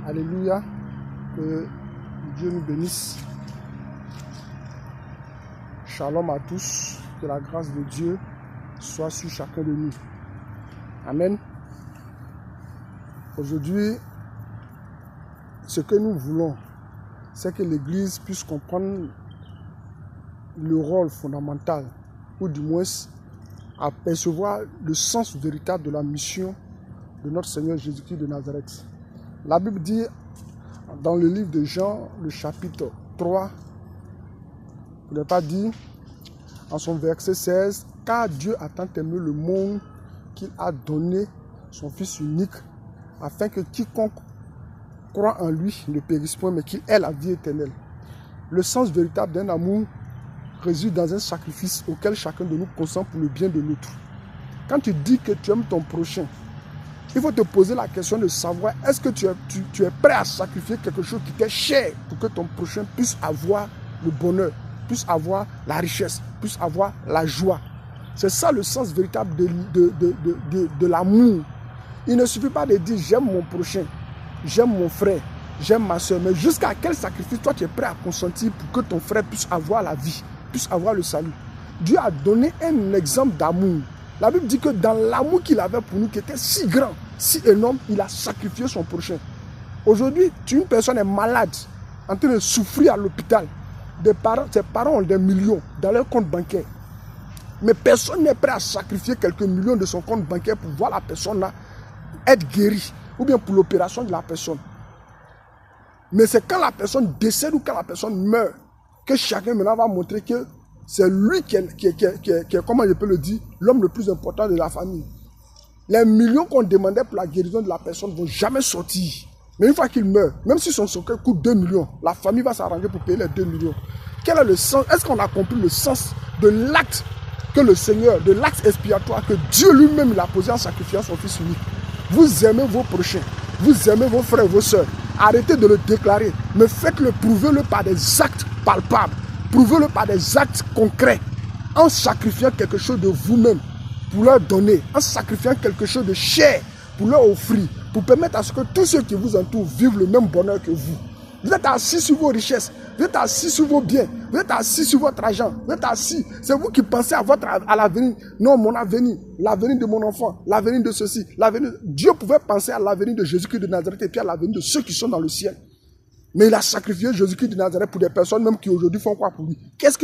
Alléluia. Que Dieu nous bénisse. Shalom à tous. Que la grâce de Dieu soit sur chacun de nous. Amen. Aujourd'hui, ce que nous voulons, c'est que l'Église puisse comprendre le rôle fondamental, ou du moins apercevoir le sens véritable de la mission de notre Seigneur Jésus-Christ de Nazareth. La Bible dit dans le livre de Jean, le chapitre 3, il n'est pas dit en son verset 16, « Car Dieu a tant aimé le monde qu'il a donné son Fils unique, afin que quiconque croit en lui ne périsse point, mais qu'il ait la vie éternelle. » Le sens véritable d'un amour réside dans un sacrifice auquel chacun de nous consent pour le bien de l'autre. Quand tu dis que tu aimes ton prochain, il faut te poser la question de savoir est-ce que tu es prêt à sacrifier quelque chose qui t'est cher pour que ton prochain puisse avoir le bonheur, puisse avoir la richesse, puisse avoir la joie. C'est ça le sens véritable de l'amour. Il ne suffit pas de dire j'aime mon prochain, j'aime mon frère, j'aime ma soeur, mais jusqu'à quel sacrifice toi tu es prêt à consentir pour que ton frère puisse avoir la vie, puisse avoir le salut. Dieu a donné un exemple d'amour. La Bible dit que dans l'amour qu'il avait pour nous, qui était si grand, si énorme, il a sacrifié son prochain. Aujourd'hui, une personne est malade, en train de souffrir à l'hôpital. Ses parents ont des millions dans leur compte bancaire. Mais personne n'est prêt à sacrifier quelques millions de son compte bancaire pour voir la personne là être guérie, ou bien pour l'opération de la personne. Mais c'est quand la personne décède ou quand la personne meurt, que chacun maintenant va montrer que c'est lui qui est, comment je peux le dire, l'homme le plus important de la famille. Les millions qu'on demandait pour la guérison de la personne ne vont jamais sortir. Mais une fois qu'il meurt, même si son secret coûte 2 millions, la famille va s'arranger pour payer les 2 millions. Quel est le sens? Est-ce qu'on a compris le sens de l'acte que le Seigneur, de l'acte expiatoire que Dieu lui-même a posé en sacrifiant son Fils unique? Vous aimez vos prochains, vous aimez vos frères et vos sœurs. Arrêtez de le déclarer, mais faites-le, prouvez-le par des actes palpables. Prouvez-le par des actes concrets, en sacrifiant quelque chose de vous-même pour leur donner, en sacrifiant quelque chose de cher pour leur offrir, pour permettre à ce que tous ceux qui vous entourent vivent le même bonheur que vous. Vous êtes assis sur vos richesses, vous êtes assis sur vos biens, vous êtes assis sur votre argent, vous êtes assis, c'est vous qui pensez à l'avenir. Non, mon avenir, l'avenir de mon enfant, l'avenir de ceci, l'avenir. Dieu pouvait penser à l'avenir de Jésus-Christ de Nazareth et puis à l'avenir de ceux qui sont dans le ciel. Mais il a sacrifié Jésus-Christ de Nazareth pour des personnes même qui aujourd'hui font quoi pour lui? Qu'est-ce que